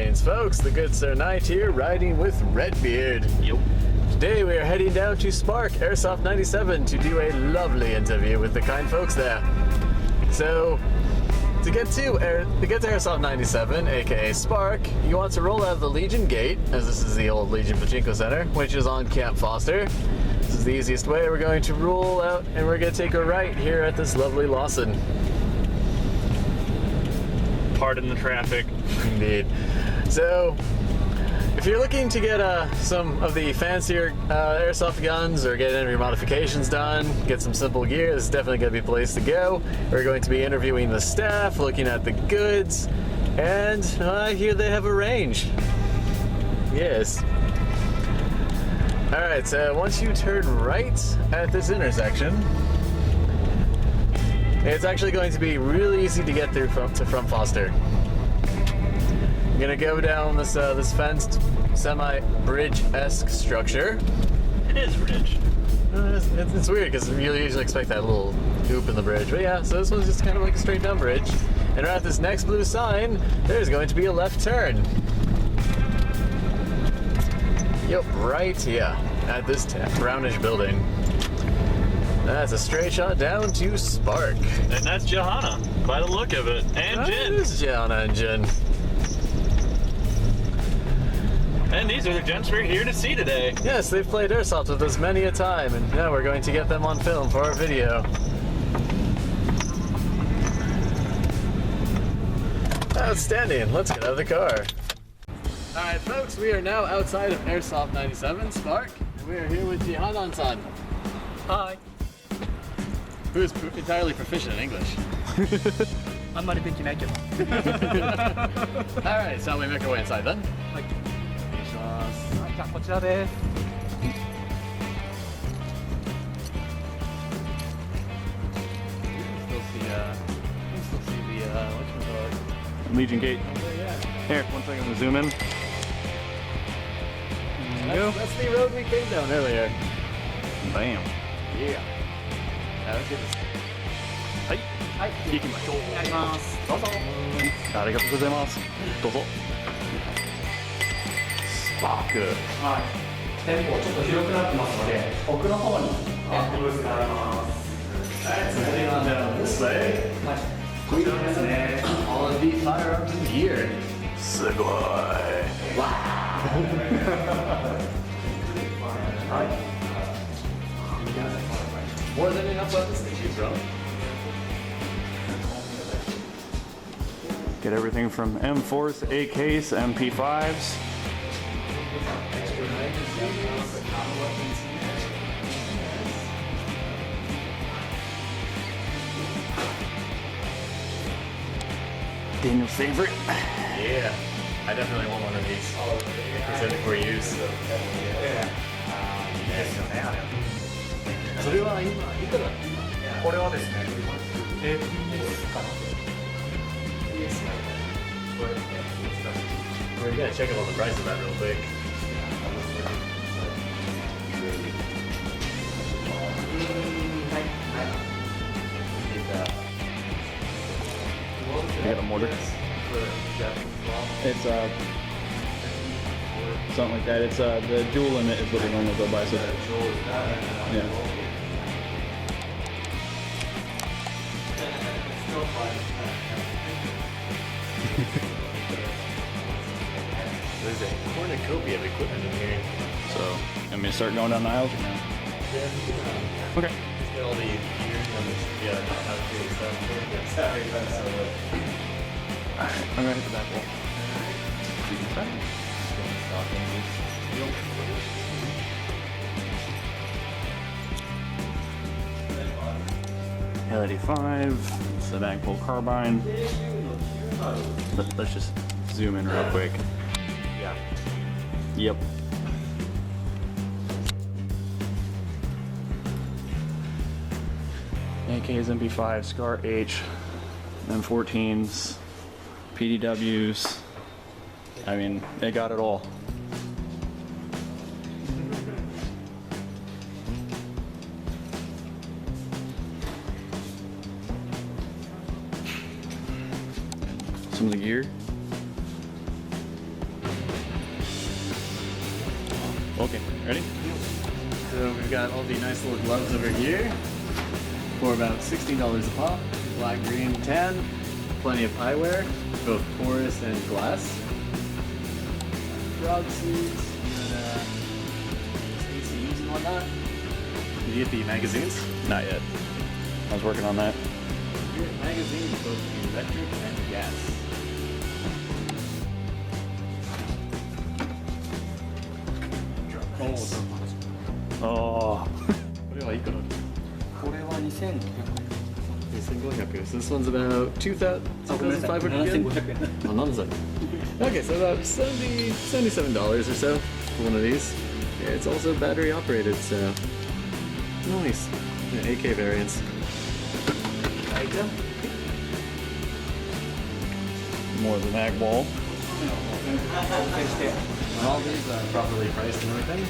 Greetings, folks. The good Sir Knight here, riding with Redbeard. Yep. Today we are heading down to Spark, Airsoft97, to do a lovely interview with the kind folks there. So, to get to Airsoft97, aka Spark, you want to roll out of the Legion gate, as this is the old Legion Pachinko Center, which is on Camp Foster. This is the easiest way. We're going to roll out and we're going to take a right here at this lovely Lawson. Pardon the traffic. Indeed. So, if you're looking to get some of the fancier airsoft guns or get any of your modifications done, get some simple gear, this is definitely going to be a place to go. We're going to be interviewing the staff, looking at the goods, and I hear they have a range. Yes. Alright, so once you turn right at this intersection, it's actually going to be really easy to get through from Foster. I'm gonna go down this this fenced semi-bridge-esque structure. It is bridge. It's weird because you usually expect that little hoop in the bridge, but yeah. So this one's just kind of like a straight down bridge. And right at this next blue sign, there's going to be a left turn. Yep, right here at this brownish building. That's a straight shot down to Spark. And that's Johanna, by the look of it. And Jen. That is Johanna and Jen. And these are the gents we're here to see today. Yes, they've played Airsoft with us many a time, and now we're going to get them on film for our video. Outstanding. Let's get out of the car. Alright folks, we are now outside of Airsoft97 Spark, and we are here with Jihanan-san. Hi. Who is entirely proficient in English. あんまりできないけど。 Alright, so we make our way inside then. はい。じゃあこちらです。 Legion Gate. Here, one second, we'll zoom in. That's the road we came down earlier. Bam. Yeah. Now let's get this. はい。はい。行きましょう。やります。どうぞ。ありがとうございます。どうぞ。スパーク。はい。店舗ちょっと広くなってますので、奥の方にブースがあります。Alright, so heading on down this way. はい。こちらですね。 All of the firearms and gear. Sugoi. More than enough weapons to choose from. Get everything from M4s, AKs, MP5s. Daniel's favorite. Yeah, I definitely want one of these. Specific for use. それは今いくら？これはですね、PS かな。We're gonna check out the price of that real quick. You got a mortar? It's something like that. It's the dual limit is what we normally go by. So yeah. There's a cornucopia of equipment in here. So I'm gonna start going down the aisles. Okay. Just get all the gear and how to do stuff. Sorry, that's so Alright, I'm gonna hit the back wall. L85, it's the Magpul carbine. Let's just zoom in real quick. Yeah. Yep. AKs, MP5, Scar H, M14s, PDWs. I mean, they got it all. Some of the gear. Okay, ready? So we've got all the nice little gloves over here for about $16 a pop. Black, green, tan. Plenty of eyewear, both porous and glass. Rod sleeves, and ACUs and whatnot. Did you get the magazines? Not yet. I was working on that. You get magazines, both electric and gas. Oh. これはいくら？これは2500 2500. So this one's about 2,500 yen? 7500円 Oh, none is it? Okay, so about $77 or so for one of these. Yeah, it's also battery operated, so nice. The AK variants. Item. More of the mag wall. And all these are properly priced and everything.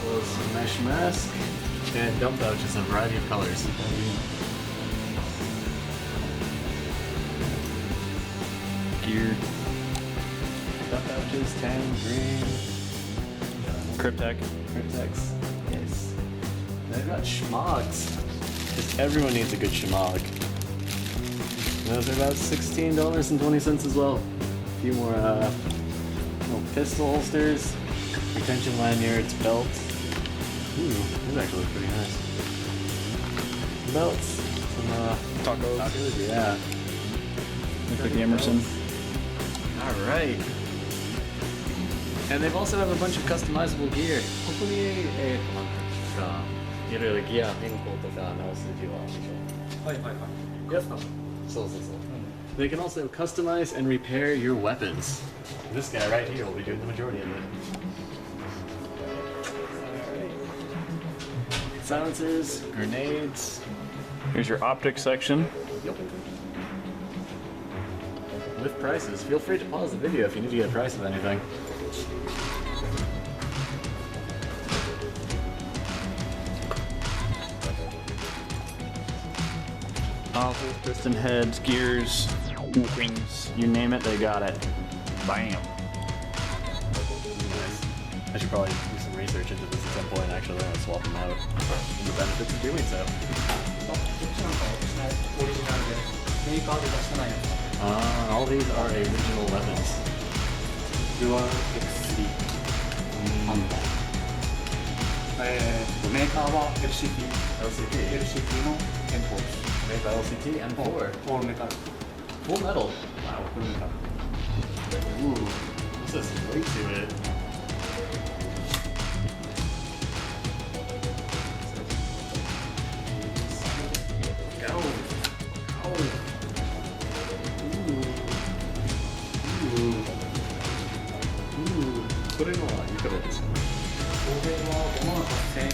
Little mesh mask and dump pouches in a variety of colors. Gear. Dump pouches, tan, green, Cryptech. Cryptex. Yes. They've got schmogs. Because everyone needs a good schmog. And those are about $16.20 as well. A few more little pistol holsters, retention lanyards, belts. Ooh, these actually look pretty nice. Belts, some tacos, yeah. Looks like the Emerson. All right. And they've also have a bunch of customizable gear. ここにいろいろギア変更とか直す需要あるでしょ。はいはいはい Yep. So. They can also customize and repair your weapons. This guy right here will be doing the majority of it. Silencers, grenades. Here's your optic section. Yep. With prices. Feel free to pause the video if you need to get a price of anything. Nozzles, piston heads, gears, wings, you name it, they got it. Bam. Nice. I should probably do some research into this at some point, actually. I'll swap them out. And the benefits of doing so. こっちなんかは私のオリジナルでメーカーで出してないやつ All these are original weapons. デュアル X3 ハンターメーカーは LCT LCT. の店舗です Made by LCT and 4. オールメタル Full metal. Wow. フルメタル Ooh. This has some weight to it. Go. Ooh. Put in a lot. You got it. これは5万8000円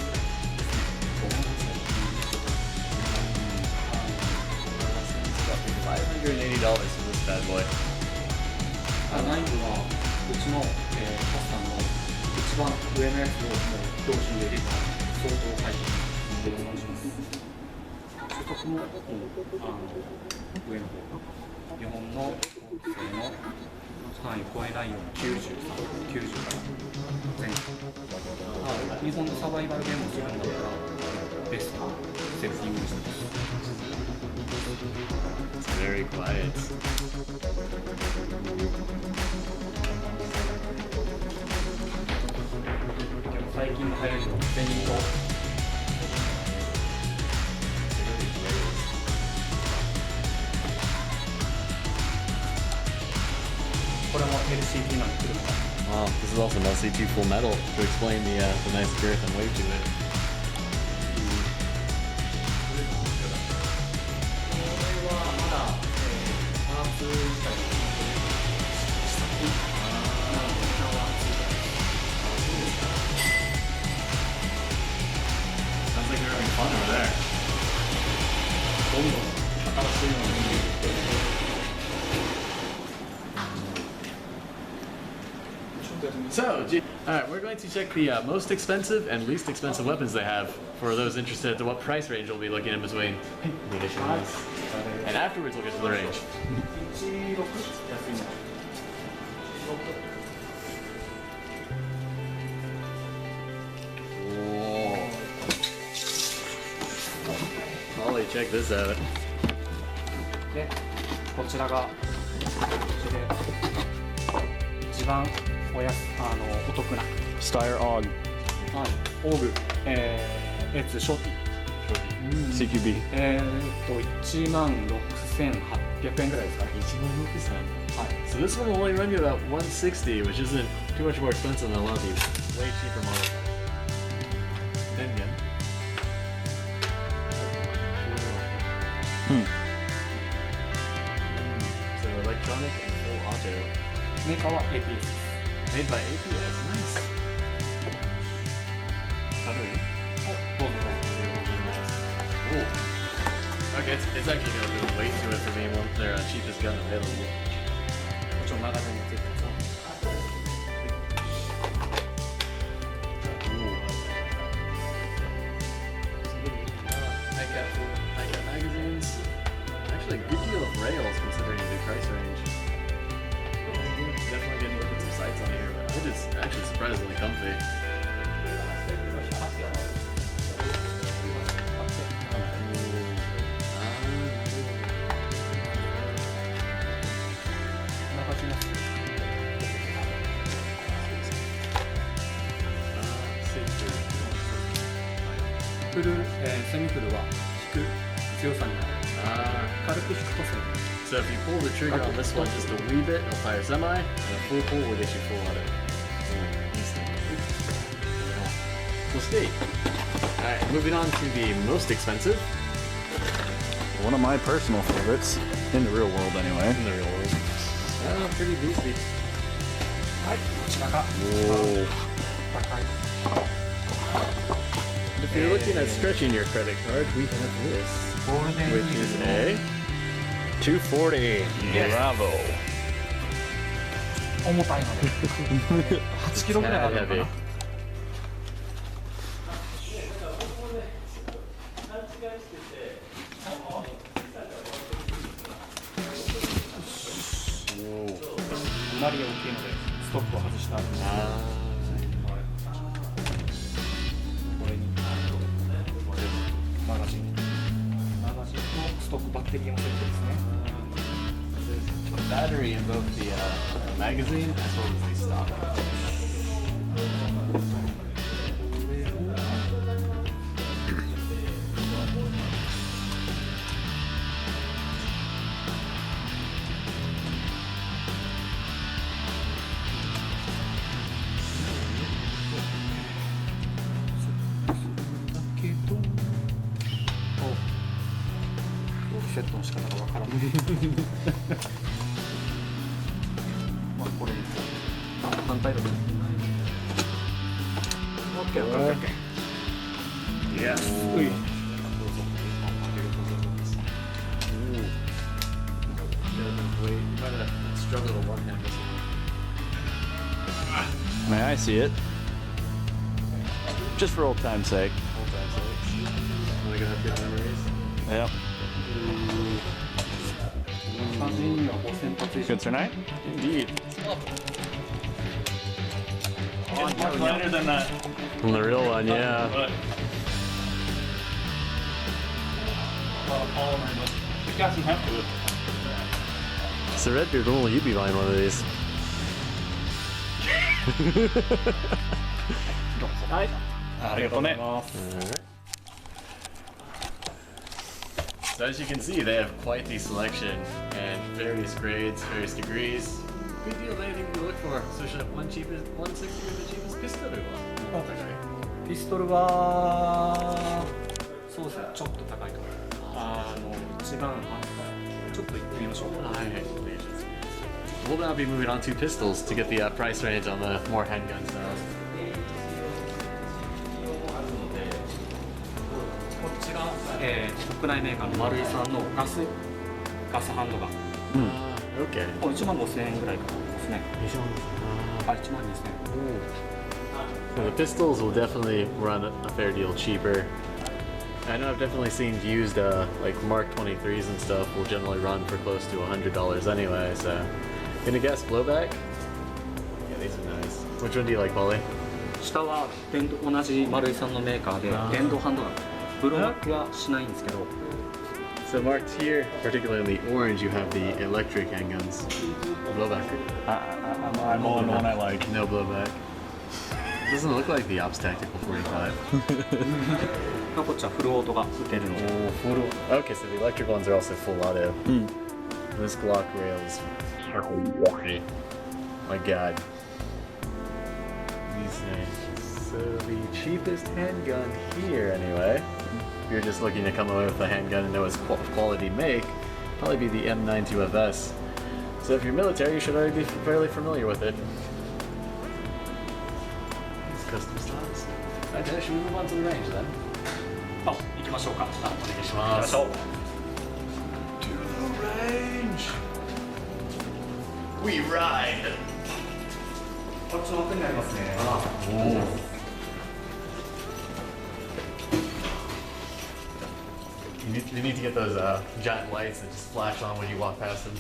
$580 for this bad boy. 内部はうちの、カスタムの一番上のやつをもう標準で入れた相当快適でお願いします所得も上の方日本の製の範囲を超えないように90から前後日本のサバイバルゲームをするんだったらベストセルフィングにしてます It's very quiet. 最近の流行りのデニムとこれも LCT なんで車 Wow, this is also an LCT full metal to explain the nice girth and weight to it. これはまだ、パーツ自体試作なので沖縄 Sounds like you're having fun over there. どんどん新しいのに So, alright, we're going to check the most expensive and least expensive weapons they have for those interested to what price range we'll be looking in between. And afterwards we'll get to the range. 16安いの Check this out. で、こちらが一番お得な Steyr AUG オーグ、A2 ショーティ CQB. 16,800円ぐらいですかね。はい。 So this one will only run you about 160, which isn't too much more expensive than a lot of these way cheaper models. 10 yen. So electronic and full auto. メーカーは APS です。 Made by APS. Nice. How do we? どうぞ。 Ooh. Okay, it's actually got a little weight to it for being one of their cheapest gun available. もちろんマガジンもついてます。 I got magazines. Actually, a good deal of rails considering the price range. Definitely getting to put some sights on here, but it is actually surprisingly comfy. セミフルは引く強さになる。軽く引くとセミ。 So if you pull the trigger on this one just a wee bit, it'll fire semi, and a full pull will get you full auto. We'll see. Alright, moving on to the most expensive. One of my personal favorites in the real world, anyway. In the real world. Oh, pretty beastly. はい、こちらが Whoa. 高い。 If you're looking at stretching your credit card, we have this, ゴールデンイ which ーグ is ルの a 240. Bravo. 重たいので8キロぐらいあるのかな。 あまり大きいのでストップを外してあるんです。これにマガジンとストックバッテリーもセットですね。 a battery in both the magazine as well as the stock.セットの仕方がわからない。まあこれに反対だと。OK。 Yes. うい。 Struggle to one hand this one. May I see it? Just for old time's sake. Hold that, so we're gonna have good memories. Yep. マガジンには5000発以上。 Good tonight? Indeed. It's much lighter than that. The real one, yeah. But a lot of polymer, but it got some heft to it. So Redbeard, when will you be buying one of these? はい。ありがとうね。 Alright. So as you can see, they have quite the selection and various grades, various degrees. Good deal of anything to look for. Especially that 160 is the cheapest pistol one. Oh, actually. ピストルはそうですね、ちょっと高いと思う。一番ちょっと行ってみましょう。 Alright. We'll now be moving on to pistols to get the price range on the more handgun styles. こっちが、国内メーカーの丸井さんのガスハンドガン。 Okay. 1万5000円ぐらいですね。あ、1万2000円。 So the pistols will definitely run a fair deal cheaper. I know I've definitely seen used like Mark 23s and stuff will generally run for close to $100 anyway, so gonna guess blowback? Yeah, these are nice. Which one do you like, Polly? 下は同じ丸井さんのメーカーで電動ハンドガン。ブローバックはしないんですけど、So marked here, particularly orange, you have the electric handguns. Blowback. I'm on one I like. No blowback. Doesn't look like the Ops Tactical 45. こっちはフルオートが打てるので Oh, full. Okay, so the electric ones are also full auto. This Glock rail is fucking my god. These things. So the cheapest handgun here, anyway, if you're just looking to come away with a handgun and know its quality make, probably be the M92FS. So if you're military, you should already be fairly familiar with it. These custom styles. Okay, should we move on to the range then? あ、行きましょうか。あ、お願いしまますす。行きましょう。 To the range! We ride! こっちの奥になりますね。You need to get those giant lights that just flash on when you walk past them.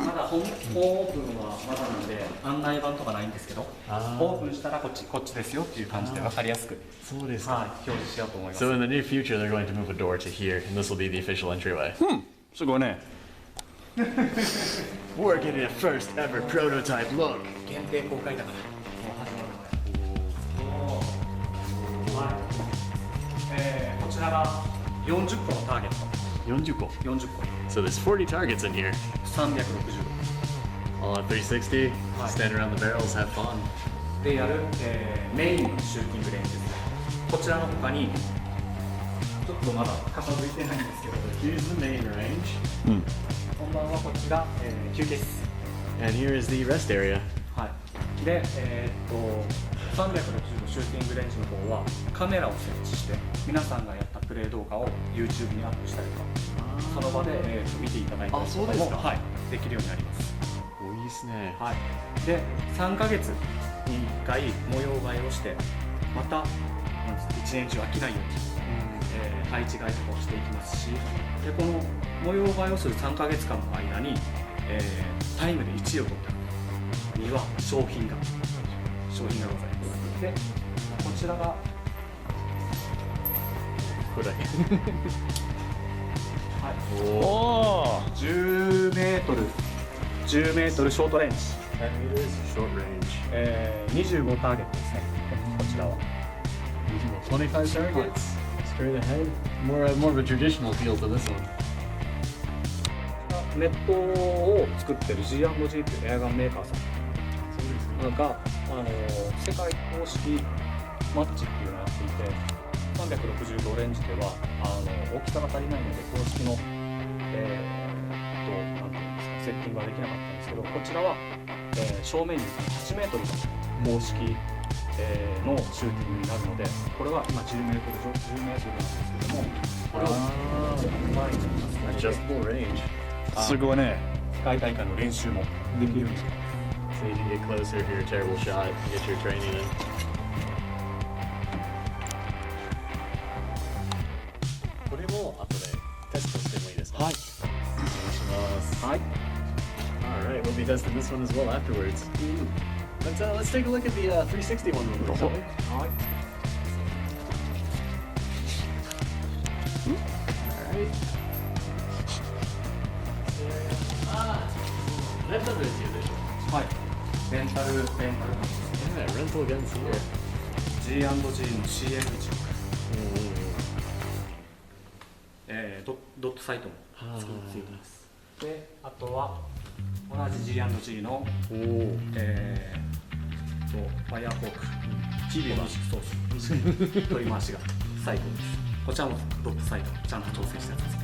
まだ本オープンはまだなんで案内板とかないんですけど、オープンしたらこっちですよっていう感じで分かりやすく、そうですか。はい、表示しようと思います。 So in the near future, they're going to move a door to here, and this will be the official entryway. すごいね。 We're getting a first ever prototype look. 限定公開だからもう始まる。はい。こちらが40個のターゲット。 40個. 40個。 So there's 40 targets in here. 360 All on 360. Stand around the barrels, have fun. でやる、メインのシューティングレンジです。こちらの他にちょっとまだ片付いてないんですけど、 Here's the main range. こんばんは。こっちが、休憩室。 And here is the rest area. はい。で、360のシューティングレンジの方はカメラを設置して皆さんがやったプレイ動画を YouTube にアップしたりとか、その場で、見ていただいたりとかも、はい、できるようになります。お、いいですね。はい。で、3ヶ月に1回模様替えをしてまた1年中飽きないように、配置替えとかをしていきますし、でこの模様替えをする3ヶ月間の間に、タイムで1位を取った方には商品がございます。で、こちらがこれ。はい、おー。10メートルショートレンジ、 10 meters short range. 25ターゲットですね。こちらは 25 targets. Straight ahead. More of a traditional feel to this one. ネットを作ってる G&G っていうエアガンメーカーさんが世界公式マッチっていうのをやっていて、360度レンジでは大きさが足りないので公式のなんていうんですか、セッティングはできなかったんですけど、こちらは、正面に8メートルの公式、のシューティングになるので、これは今10メートルなんですけども、これを前に出す Adjustable range. すごいね。世界大会の練習もできるように。 So you can get closer if you're a terrible shot, get your training in. これも後でテストしてもいいですか？はい。お願いします。はい。 Alright, we'll be testing this one as well afterwards. Let's take a look at the 360 one real quick, shall we? はい。 Alright. Rental is the edition. はい。レンタルなんですね。 Yeah, rental guns here. G&G の CM16、ドットサイトもついてます。で、あとは同じ G&G のファイアフォーク、そう取り回しがサイトです。こちらもドットサイトちゃんと調整したやつです。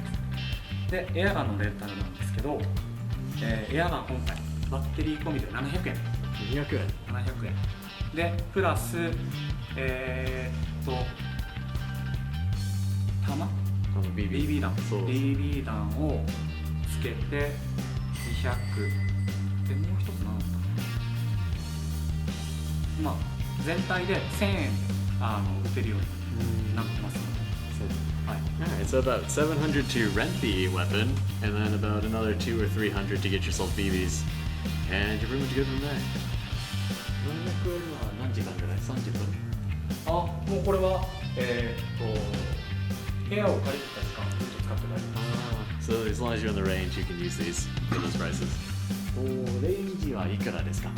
で、エアガンのレンタルなんですけど、エアガン本体バッテリー込みで700円。200円。700円でプラス弾BB 弾そう BB 弾をつけて200でもう一つ何だったまあ全体で1000円で打てるようになってますので、はい。 Alright, so about 700 to rent the weapon, and then about another 200 or 300 to get yourself BBs, and you're pretty much good from there. 700円は何時間ぐらい？30分。もうこれは部屋を借りてた時間をずっと使ってない。So as long as you're in the range, you can use these for those prices. レンジはいくらですか？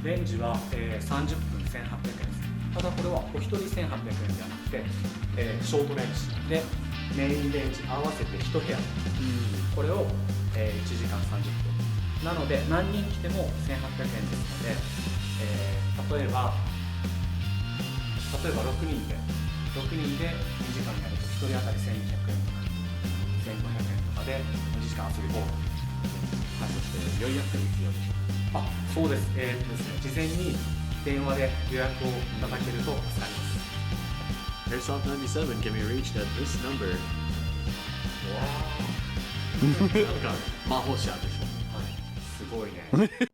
レンジは、30分1800円です。ただこれはお一人1800円じゃなくて、ショートレンジでメインレンジ合わせて1部屋、これを、1時間30分なので何人来ても1800円ですので、例えば6人で2時間やると1人当たり1200円とか1500円とかで2時間遊び放題。はい、そして予約必要でしょう。あ、そうです。ですね、事前に電話で予約をいただけると助かります。Airsoft97 can be reached at this number. なんか魔法者でしょ。はい、すごいね。